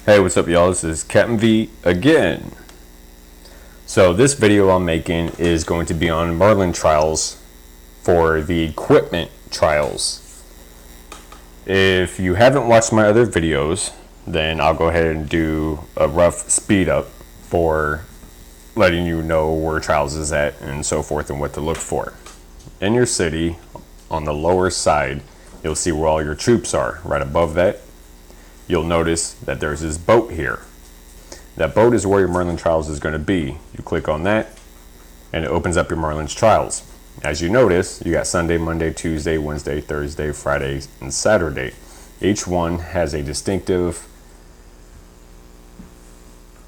Hey, what's up y'all? This is Captain V again. So this video I'm making is going to be on Merlin trials for the equipment trials. If you haven't watched my other videos, then I'll go ahead and do a rough speed up for letting you know where trials is at and so forth and what to look for. In your city, on the lower side, you'll see where all your troops are. Right above that, you'll notice that there's this boat here. That boat is where your Merlin trials is going to be. You click on that and it opens up your Merlin's trials. As you notice, you got Sunday, Monday, Tuesday, Wednesday, Thursday, Friday, and Saturday. Each one has a distinctive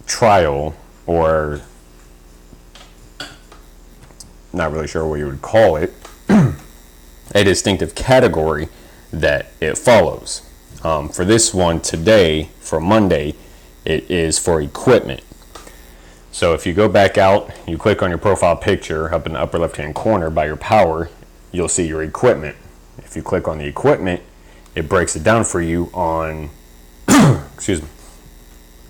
trial, or not really sure what you would call it, a distinctive category that it follows. For this one today, for Monday, it is for equipment. So if you go back out, you click on your profile picture up in the upper left hand corner by your power, you'll see your equipment. If you click on the equipment, it breaks it down for you on excuse me,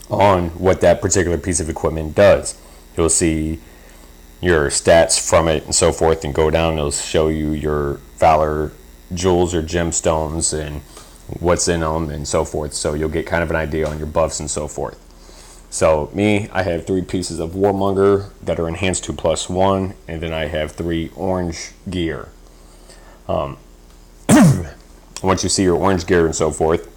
on what that particular piece of equipment does. You'll see your stats from it and so forth, and go down, it'll show you your valor jewels or gemstones and what's in them and so forth. So you'll get kind of an idea on your buffs and so forth. So me, I have 3 pieces of Warmonger that are enhanced to +1, and then I have 3 orange gear. Once you see your orange gear and so forth,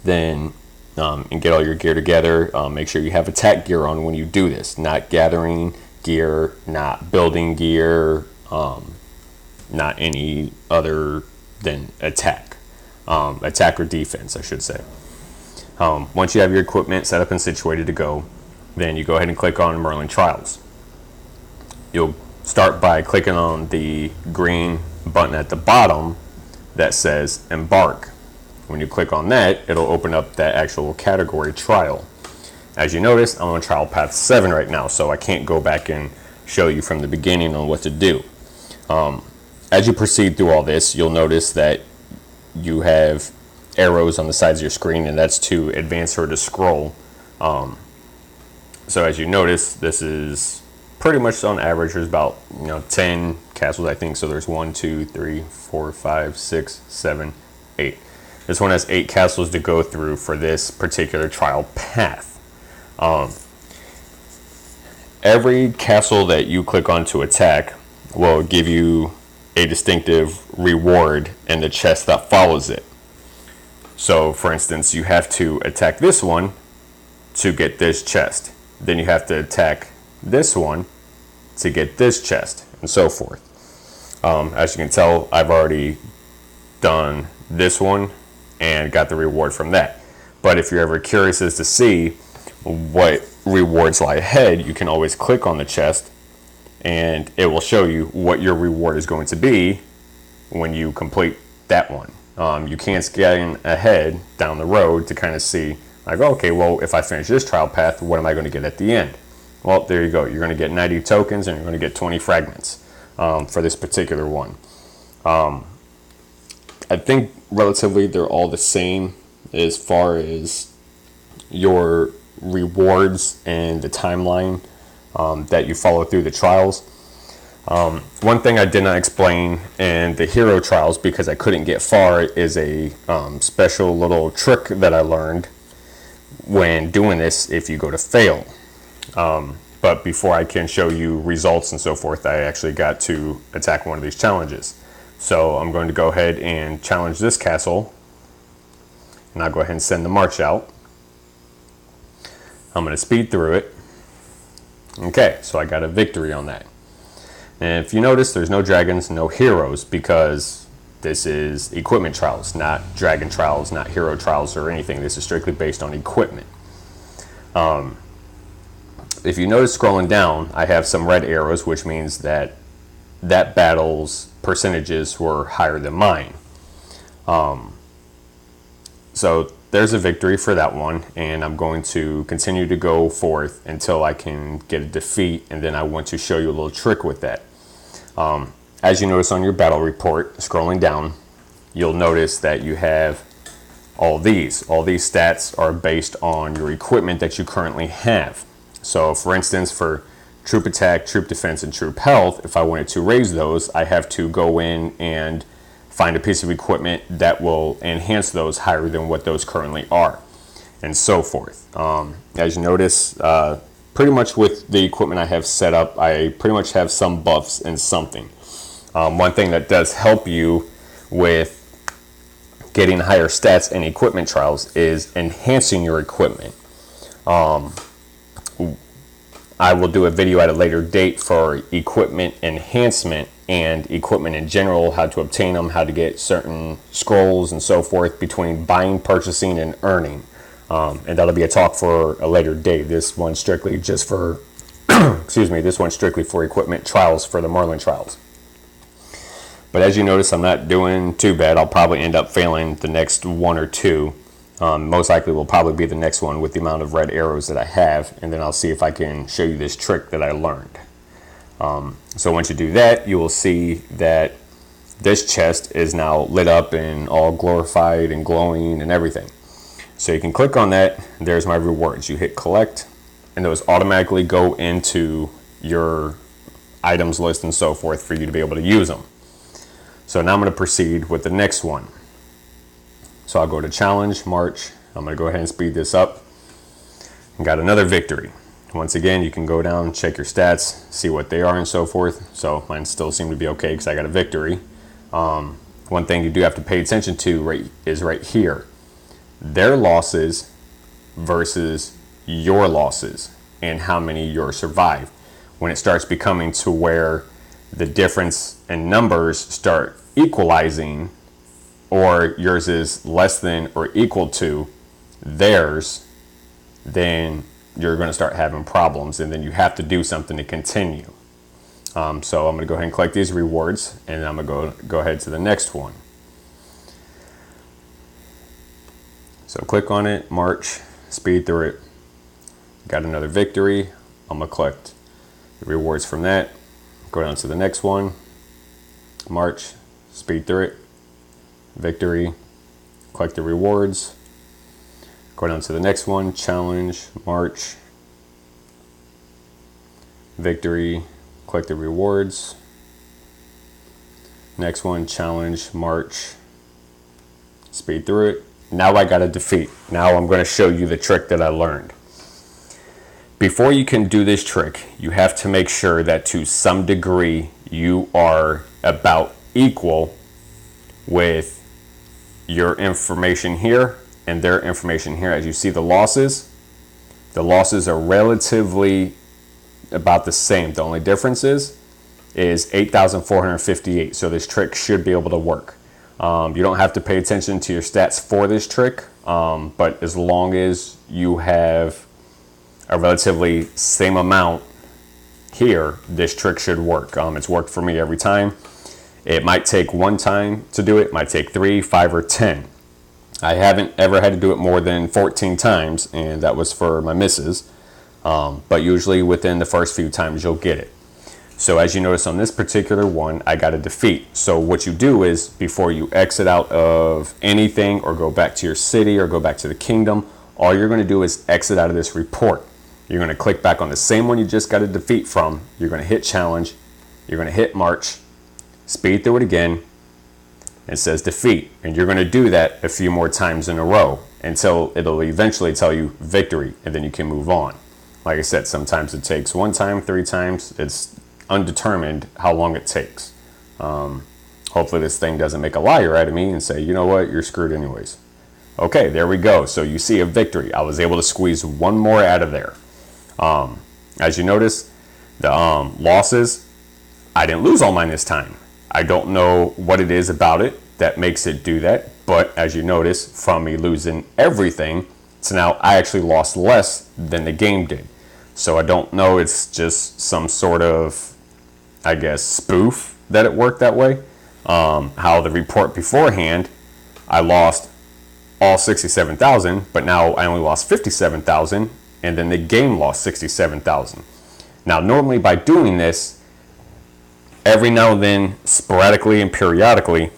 then and get all your gear together, make sure you have attack gear on when you do this. Not gathering gear, not building gear, not any other than attack. Attack or defense, I should say. Once you have your equipment set up and situated to go, then you go ahead and click on Merlin Trials. You'll start by clicking on the green button at the bottom that says Embark. When you click on that, it'll open up that actual category trial. As you notice, I'm on trial path 7 right now, so I can't go back and show you from the beginning on what to do. As you proceed through all this, you'll notice that you have arrows on the sides of your screen, and that's to advance or to scroll. So as you notice, this is pretty much on average. There's about 10 castles, I think. So there's 1, 2, 3, 4, 5, 6, 7, 8. This one has 8 castles to go through for this particular trial path. Every castle that you click on to attack will give you a distinctive reward in the chest that follows it. So for instance, you have to attack this one to get this chest. Then you have to attack this one to get this chest, and so forth. As you can tell, I've already done this one and got the reward from that. But if you're ever curious as to see what rewards lie ahead, you can always click on the chest and it will show you what your reward is going to be when you complete that one. You can scan ahead down the road to kind of see, like, okay, well, if I finish this trial path, what am I going to get at the end? Well, there you go. You're going to get 90 tokens and you're going to get 20 fragments for this particular one. I think relatively they're all the same as far as your rewards and the timeline that you follow through the trials. One thing I did not explain in the hero trials, because I couldn't get far, is a special little trick that I learned when doing this if you go to fail. But before I can show you results and so forth, I actually got to attack one of these challenges. So I'm going to go ahead and challenge this castle, and I'll go ahead and send the march out. I'm going to speed through it. Okay, so I got a victory on that. And if you notice, there's no dragons, no heroes, because this is equipment trials, not dragon trials, not hero trials or anything. This is strictly based on equipment. If you notice scrolling down, I have some red arrows, which means that battle's percentages were higher than mine. So there's a victory for that one, and I'm going to continue to go forth until I can get a defeat, and then I want to show you a little trick with that. As you notice on your battle report, scrolling down, you'll notice that you have all these stats are based on your equipment that you currently have. So for instance, for troop attack, troop defense, and troop health, if I wanted to raise those, I have to go in and find a piece of equipment that will enhance those higher than what those currently are, and so forth. As you notice, pretty much with the equipment I have set up, I pretty much have some buffs and something. One thing that does help you with getting higher stats in equipment trials is enhancing your equipment. I will do a video at a later date for equipment enhancement and equipment in general, how to obtain them, how to get certain scrolls and so forth between buying, purchasing, and earning. And that'll be a talk for a later date. This one's strictly just for, excuse me, this one's strictly for equipment trials for the Merlin trials. But as you notice, I'm not doing too bad. I'll probably end up failing the next one or two. Most likely will probably be the next one with the amount of red arrows that I have, and then I'll see if I can show you this trick that I learned. So once you do that, you will see that this chest is now lit up and all glorified and glowing and everything. So you can click on that. There's my rewards. You hit collect, and those automatically go into your items list and so forth for you to be able to use them. So now I'm going to proceed with the next one. So I'll go to challenge, march. I'm going to go ahead and speed this up. And got another victory. Once again, you can go down, check your stats, see what they are and so forth. So mine still seem to be okay because I got a victory. One thing you do have to pay attention to is right here. Their losses versus your losses and how many you're survived. When it starts becoming to where the difference in numbers start equalizing, or yours is less than or equal to theirs, then you're going to start having problems, and then you have to do something to continue. So I'm going to go ahead and collect these rewards, and I'm going to go ahead to the next one. So click on it, march, speed through it. Got another victory. I'm going to collect the rewards from that. Go down to the next one, march, speed through it, victory, collect the rewards. Go down to the next one, challenge, march, victory, collect the rewards. Next one, challenge, march, speed through it. Now I got a defeat. Now I'm going to show you the trick that I learned. Before you can do this trick, you have to make sure that to some degree you are about equal with your information here and their information here. As you see the losses are relatively about the same. The only difference is 8,458. So this trick should be able to work. You don't have to pay attention to your stats for this trick, but as long as you have a relatively same amount here, this trick should work. It's worked for me every time. It might take one time to do it, might take 3, 5, or 10. I haven't ever had to do it more than 14 times, and that was for my misses. But usually within the first few times you'll get it. So as you notice on this particular one, I got a defeat. So what you do is, before you exit out of anything or go back to your city or go back to the kingdom, all you're going to do is exit out of this report. You're going to click back on the same one you just got a defeat from. You're going to hit challenge. You're going to hit march. Speed through it again. It says defeat. And you're going to do that a few more times in a row until it'll eventually tell you victory. And then you can move on. Like I said, sometimes it takes 1 time, 3 times. It's undetermined how long it takes. Hopefully this thing doesn't make a liar out of me and say, you know what, you're screwed anyways. Okay, there we go. So you see a victory. I was able to squeeze one more out of there. As you notice, the losses, I didn't lose all mine this time. I don't know what it is about it that makes it do that, but as you notice, from me losing everything, so now I actually lost less than the game did. So I don't know, it's just some sort of, I guess, spoof that it worked that way. How the report beforehand, I lost all 67,000, but now I only lost 57,000, and then the game lost 67,000. Now normally by doing this, every now and then, sporadically and periodically,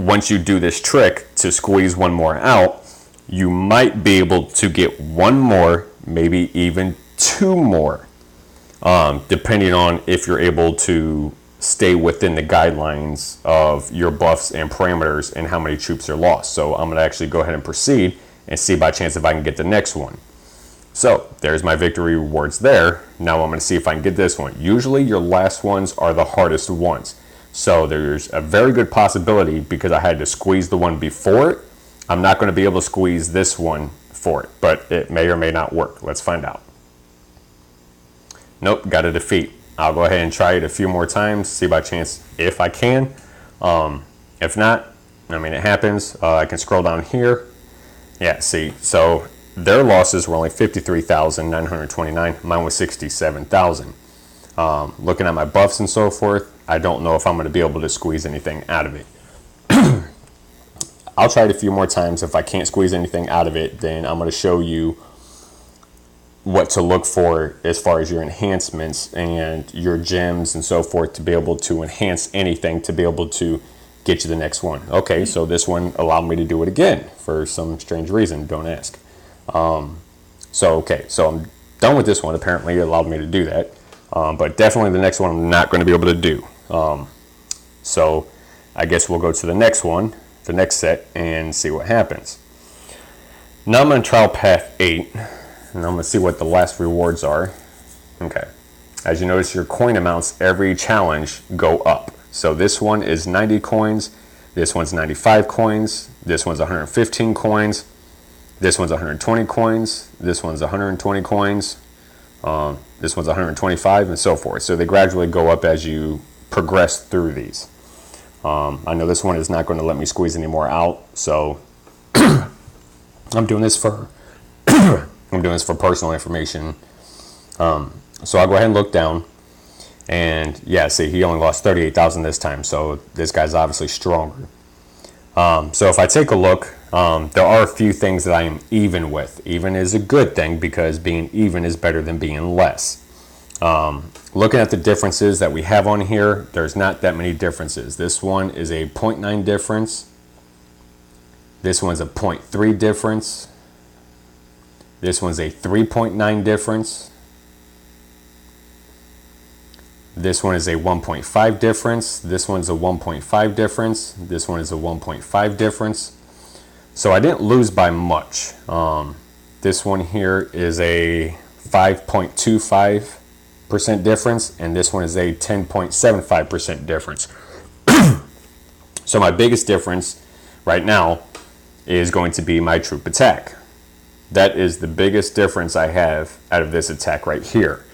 once you do this trick to squeeze one more out, you might be able to get one more, maybe even two more, depending on if you're able to stay within the guidelines of your buffs and parameters and how many troops are lost. So I'm going to actually go ahead and proceed and see by chance if I can get the next one. So there's my victory rewards there. Now I'm going to see if I can get this one. Usually your last ones are the hardest ones. So there's a very good possibility, because I had to squeeze the one before it, I'm not going to be able to squeeze this one for it, but it may or may not work. Let's find out. Nope, got a defeat. I'll go ahead and try it a few more times, see by chance if I can. If not, I mean, it happens. I can scroll down here. Yeah, see, so their losses were only 53,929. Mine was 67,000. Looking at my buffs and so forth, I don't know if I'm going to be able to squeeze anything out of it. I'll try it a few more times. If I can't squeeze anything out of it, then I'm going to show you what to look for as far as your enhancements and your gems and so forth to be able to enhance anything to be able to get you the next one. Okay, so this one allowed me to do it again for some strange reason. Don't ask. Okay, so I'm done with this one. Apparently it allowed me to do that. But definitely the next one I'm not going to be able to do. So I guess we'll go to the next one, the next set, and see what happens. Now I'm on trial path 8, and I'm going to see what the last rewards are. Okay. As you notice, your coin amounts every challenge go up. So this one is 90 coins. This one's 95 coins. This one's 115 coins. This one's 120 coins. This one's 120 coins. This one's 125, and so forth. So they gradually go up as you progress through these. I know this one is not going to let me squeeze any more out, so I'm doing this for personal information. So I'll go ahead and look down, and yeah, see, he only lost 38,000 this time, so this guy's obviously stronger. So if I take a look, there are a few things that I am even with. Even is a good thing, because being even is better than being less. Looking at the differences that we have on here, there's not that many differences. This one is a 0.9 difference. This one's a 0.3 difference. This one's a 3.9 difference. This one is a 1.5 difference. This one's a 1.5 difference. This one is a 1.5 difference. So I didn't lose by much. This one here is a 5.25% difference, and this one is a 10.75% difference. So my biggest difference right now is going to be my troop attack. That is the biggest difference I have out of this attack right here.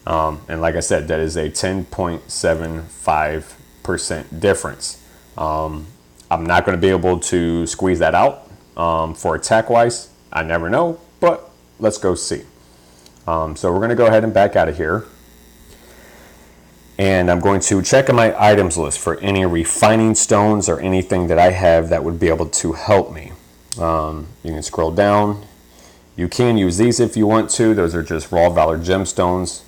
And like I said, that is a 10.75% difference. I'm not going to be able to squeeze that out for attack wise. I never know, but let's go see. So we're going to go ahead and back out of here. And I'm going to check in my items list for any refining stones or anything that I have that would be able to help me. You can scroll down. You can use these if you want to. Those are just raw valor gemstones.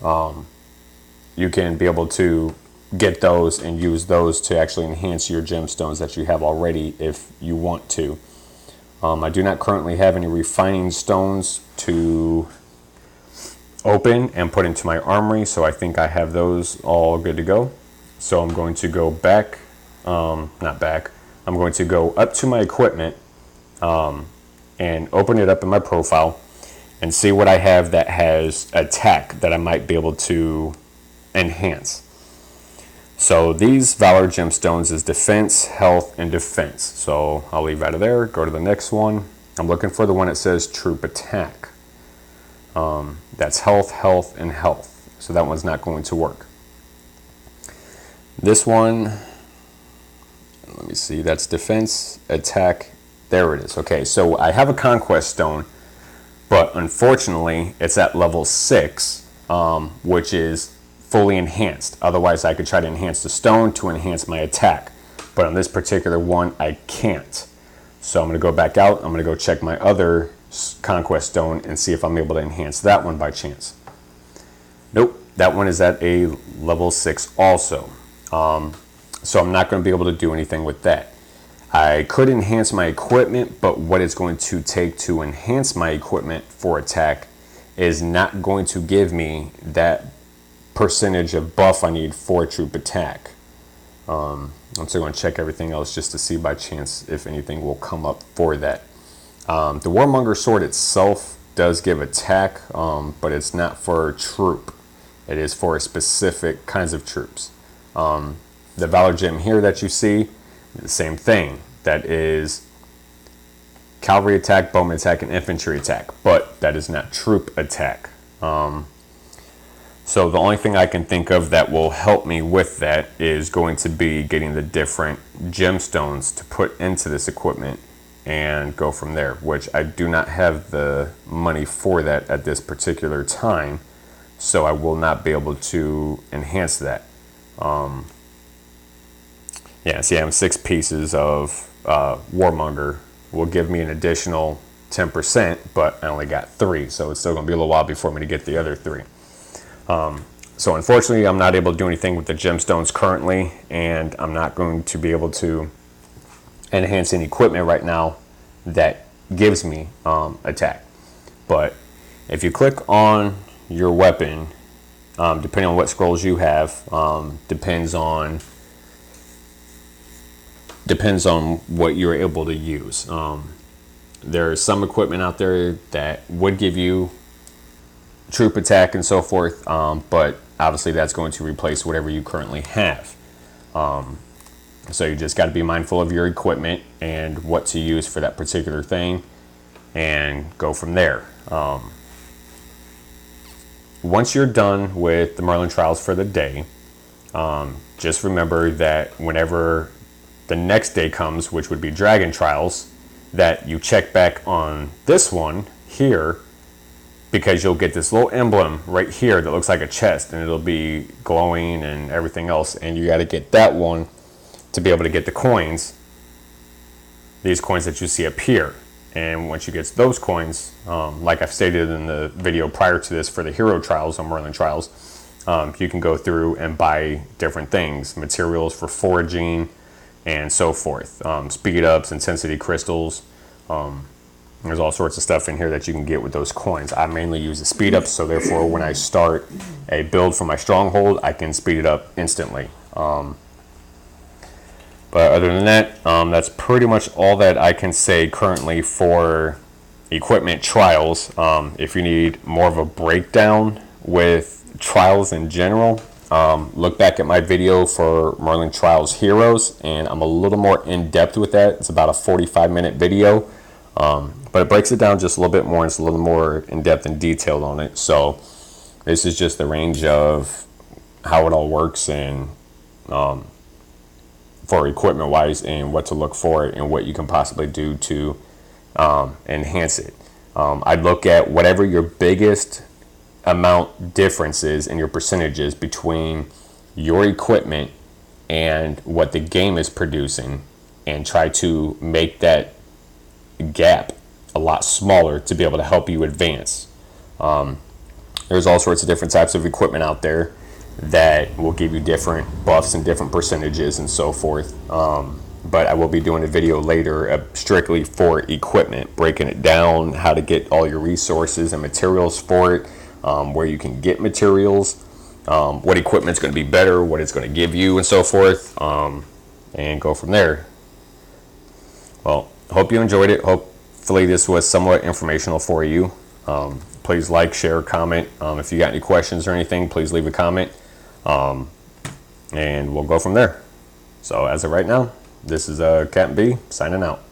You can be able to get those and use those to actually enhance your gemstones that you have already if you want to. I do not currently have any refining stones to open and put into my armory, so I think I have those all good to go. So I'm going to go back, not back, I'm going to go up to my equipment and open it up in my profile and see what I have that has attack that I might be able to enhance. So these Valor Gemstones is defense, health, and defense. So I'll leave out of there, go to the next one. I'm looking for the one that says troop attack. That's health, health, and health. So that one's not going to work. This one, let me see, that's defense, attack. There it is. Okay, so I have a conquest stone, but unfortunately it's at level 6, which is fully enhanced. Otherwise I could try to enhance the stone to enhance my attack, but on this particular one I can't. So I'm going to go back out. I'm going to go check my other conquest stone and see if I'm able to enhance that one by chance. Nope, that one is at a level 6 also. So I'm not going to be able to do anything with that. I could enhance my equipment, but what it's going to take to enhance my equipment for attack is not going to give me that percentage of buff I need for troop attack. I'm still going to check everything else just to see by chance if anything will come up for that. The Warmonger sword itself does give attack, but it's not for troop. It is for specific kinds of troops. The Valor Gem here that you see, the same thing. That is cavalry attack, bowman attack, and infantry attack, but that is not troop attack. So the only thing I can think of that will help me with that is going to be getting the different gemstones to put into this equipment and go from there, which I do not have the money for that at this particular time, so I will not be able to enhance that. Yeah, see, I have 6 pieces of Warmonger. Will give me an additional 10%, but I only got 3, so it's still going to be a little while before me to get the other 3. So unfortunately, I'm not able to do anything with the gemstones currently, and I'm not going to be able to enhance any equipment right now that gives me attack. But if you click on your weapon, depending on what scrolls you have, depends on what you're able to use. There's some equipment out there that would give you troop attack and so forth, but obviously that's going to replace whatever you currently have. So you just got to be mindful of your equipment and what to use for that particular thing and go from there. Once you're done with the Merlin trials for the day, just remember that whenever the next day comes, which would be Dragon Trials, that you check back on this one here, because you'll get this little emblem right here that looks like a chest, and it'll be glowing and everything else, and you got to get that one to be able to get the coins, these coins that you see up here. And once you get those coins, like I've stated in the video prior to this for the Hero Trials on Merlin Trials, you can go through and buy different things, materials for foraging and so forth, speed ups, intensity crystals. There's all sorts of stuff in here that you can get with those coins. I mainly use the speed ups, so therefore when I start a build for my stronghold, I can speed it up instantly. But other than that, that's pretty much all that I can say currently for equipment trials. If you need more of a breakdown with trials in general, look back at my video for Merlin Trials Heroes, and I'm a little more in depth with that. It's about a 45-minute video, but it breaks it down just a little bit more, and it's a little more in depth and detailed on it. So this is just the range of how it all works, and for equipment wise, and what to look for and what you can possibly do to enhance it. I'd look at whatever your biggest amount differences in your percentages between your equipment and what the game is producing, and try to make that gap a lot smaller to be able to help you advance. There's all sorts of different types of equipment out there that will give you different buffs and different percentages and so forth, but I will be doing a video later strictly for equipment, breaking it down, how to get all your resources and materials for it, where you can get materials, what equipment's going to be better, what it's going to give you and so forth, and go from there. Well, hope you enjoyed it. Hopefully this was somewhat informational for you. Please like, share, comment. If you got any questions or anything, please leave a comment, and we'll go from there. So as of right now, this is Captain B signing out.